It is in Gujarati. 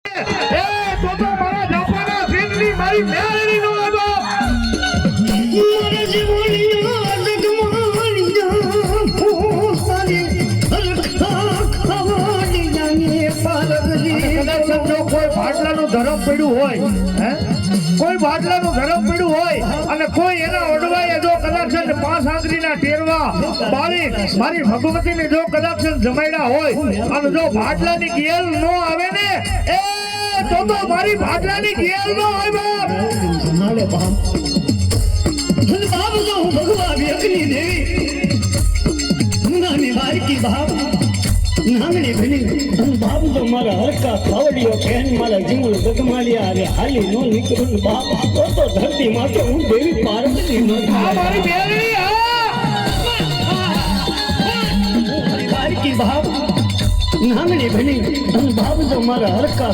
તો મારા જાપાના સિંહની મારી મેળવી નો હતો મારા જીવણીયા જગમાણિયા ફૂસારી હલકા ખવાડી જાને પાલગજી કદાચ જો કોઈ ભાટલાનું ધરમ પડ્યું હોય હે કોઈ ભાટલાનું ધરમ પડ્યું હોય અને કોઈ એના ઓડવાએ જો કદાચ પાંચ આંગળીના ટેરવા મારી ભગવતીને જો કદાચ જમાડ્યા હોય અને જો ભાટલાની ગેલ નો આવે ને એ તો મારી ભાટલાની ગેલ નો હોય બાપ મારે બાપ જો ભગવાન અગ્નિ દેવી નાની વારકી બાપ નાંગણી ભણી બાપ તો મારા હરકા ખાવડીઓ ફેન મારા જીવન ગગમાલિયા અને હાલી નો નીકળું બાપ તો ધરતી માથે હું દેવી પાર્વતી નો મારી બેરી મારી વારકી બાપ નાંગણી ભણી બાપ તો મારા હરકા